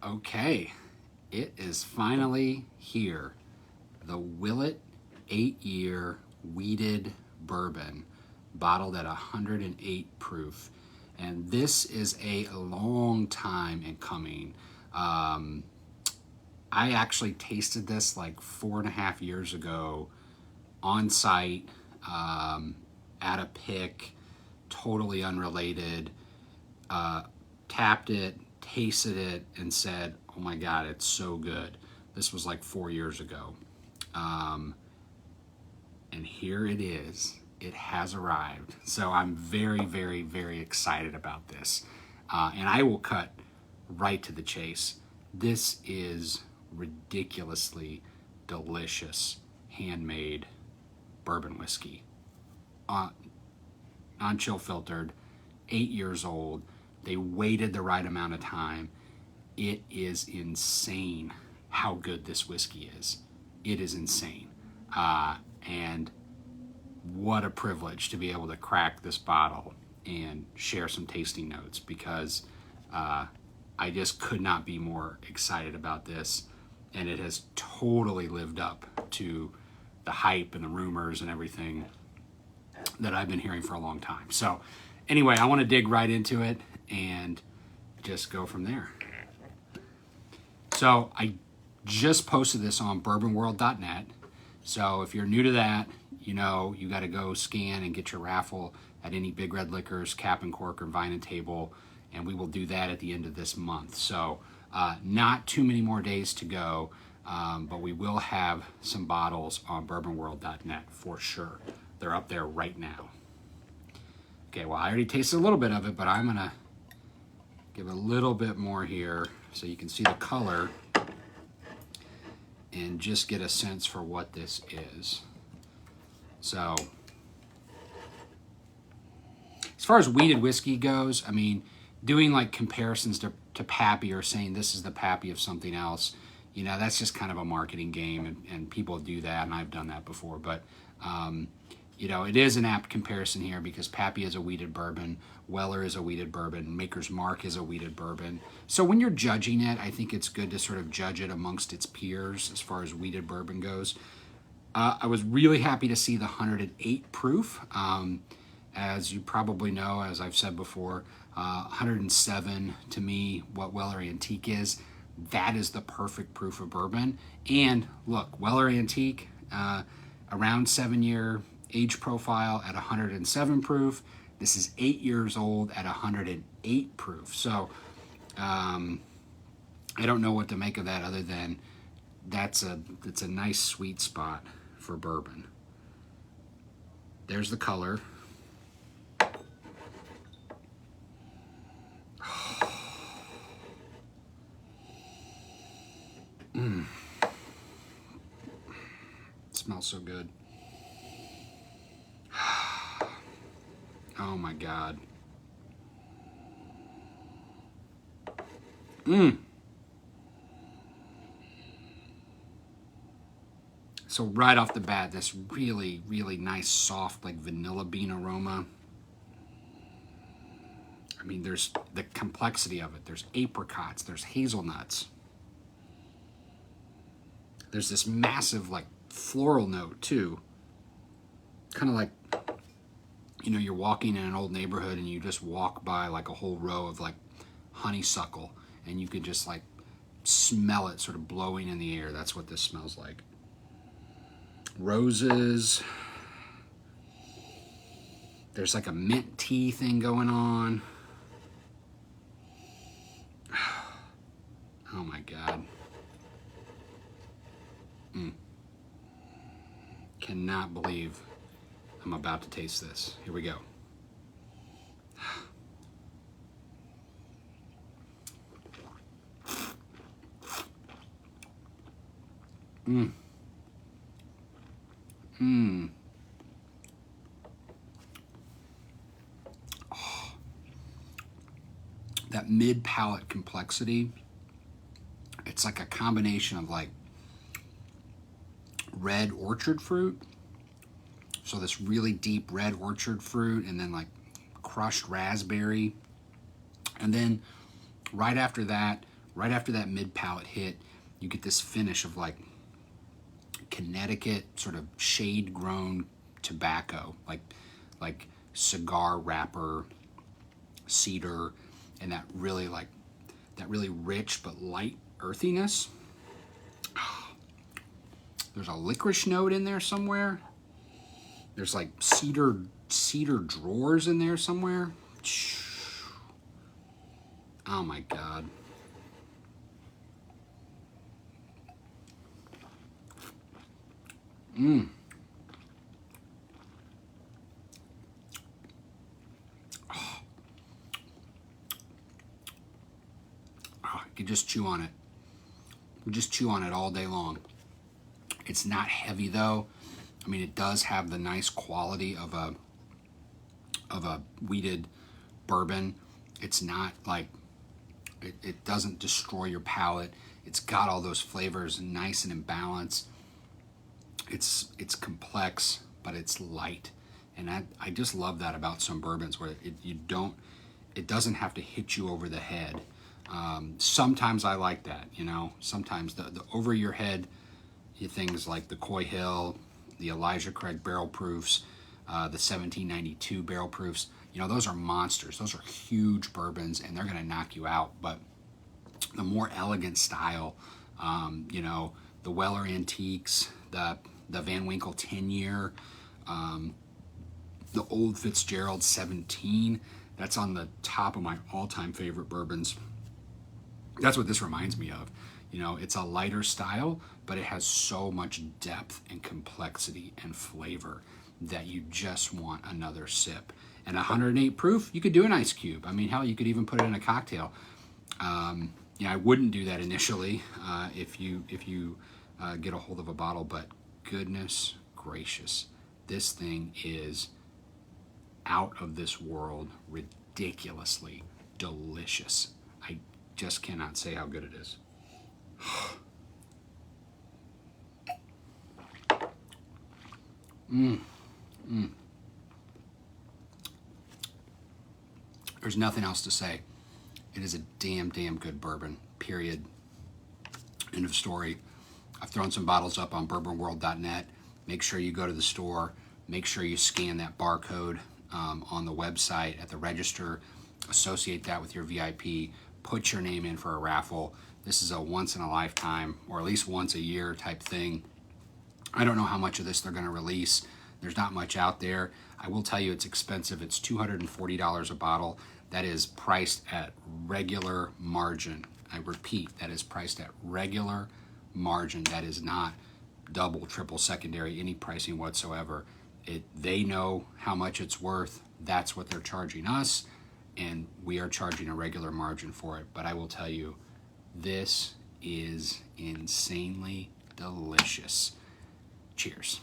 Okay, it is finally here. The Willett 8-year wheated bourbon, bottled at 108 proof. And this is a long time in coming. I actually tasted this like 4.5 years ago on site, at a pick, totally unrelated. Tapped it, tasted it, and said, oh my God, it's so good. This was like 4 years ago. And here it is. It has arrived. So I'm very, very, very excited about this. And I will cut right to the chase. This is ridiculously delicious handmade bourbon whiskey. Non-chill filtered, 8 years old. They waited the right amount of time. It is insane how good this whiskey is. It is insane. And what a privilege to be able to crack this bottle and share some tasting notes, because I just could not be more excited about this. And it has totally lived up to the hype and the rumors and everything that I've been hearing for a long time. So anyway, I want to dig right into it and just go from there. So I just posted this on bourbonworld.net. So if you're new to that, you know you got to go scan and get your raffle at any Big Red Liquors, Cap and Cork, or Vine and Table, and we will do that at the end of this month. So not too many more days to go, but we will have some bottles on bourbonworld.net for sure. They're up there right now. Okay, well, I already tasted a little bit of it, but I'm gonna give a little bit more here so you can see the color and just get a sense for what this is. So, as far as wheated whiskey goes, I mean, doing like comparisons to Pappy, or saying this is the Pappy of something else, you know, that's just kind of a marketing game, and people do that, and I've done that before. But, you know, it is an apt comparison here because Pappy is a wheated bourbon, Weller is a wheated bourbon, Maker's Mark is a wheated bourbon. So when you're judging it, I think it's good to sort of judge it amongst its peers as far as wheated bourbon goes. I was really happy to see the 108 proof. As you probably know, as I've said before, 107 to me, what Weller Antique is, that is the perfect proof of bourbon. And look, Weller Antique, around 7-year age profile at 107 proof. This is 8 years old at 108 proof. So I don't know what to make of that, other than it's a nice sweet spot for bourbon. There's the color. It smells so good. Oh my God. So right off the bat, this really, really nice, soft, like vanilla bean aroma. I mean, there's the complexity of it. There's apricots, there's hazelnuts. There's this massive, like, floral note, too. Kind of like, you know, you're walking in an old neighborhood and you just walk by, like, a whole row of, like, honeysuckle. And you can just, like, smell it sort of blowing in the air. That's what this smells like. Roses. There's, like, a mint tea thing going on. Oh, my God. Cannot believe I'm about to taste this. Here we go. Oh. That mid-palate complexity, it's like a combination of like red orchard fruit. So this really deep red orchard fruit, and then like crushed raspberry. And then right after that, right after that mid-palate hit, you get this finish of like Connecticut sort of shade-grown tobacco, like cigar wrapper, cedar, and that really rich but light earthiness. There's a licorice note in there somewhere. There's like cedar drawers in there somewhere. Oh my God. You just chew on it. You just chew on it all day long. It's not heavy though. I mean, it does have the nice quality of a wheated bourbon. It's not like, it doesn't destroy your palate. It's got all those flavors nice and in balance. It's complex, but it's light. And I just love that about some bourbons where it doesn't have to hit you over the head. Sometimes I like that, you know. Sometimes the over your head things like the Coy Hill, the Elijah Craig barrel proofs, the 1792 barrel proofs, you know, those are monsters. Those are huge bourbons, and they're going to knock you out. But the more elegant style, you know, the Weller Antiques, the Van Winkle 10-year, the Old Fitzgerald 17, that's on the top of my all-time favorite bourbons. That's what this reminds me of. You know, it's a lighter style, but it has so much depth and complexity and flavor that you just want another sip. And 108 proof, you could do an ice cube. I mean, hell, you could even put it in a cocktail. Yeah, I wouldn't do that initially if you get a hold of a bottle, but goodness gracious, this thing is out of this world, ridiculously delicious. I just cannot say how good it is. There's nothing else to say. It is a damn good bourbon, period. End of story. I've thrown some bottles up on bourbonworld.net. Make sure you go to the store. Make sure you scan that barcode on the website at the register. Associate that with your VIP. Put your name in for a raffle. This is a once in a lifetime, or at least once a year type thing. I don't know how much of this they're going to release. There's not much out there. I will tell you it's expensive. It's $240 a bottle. That is priced at regular margin. I repeat, that is priced at regular margin. That is not double, triple, secondary, any pricing whatsoever. They know how much it's worth. That's what they're charging us, and we are charging a regular margin for it. But I will tell you, this is insanely delicious. Cheers.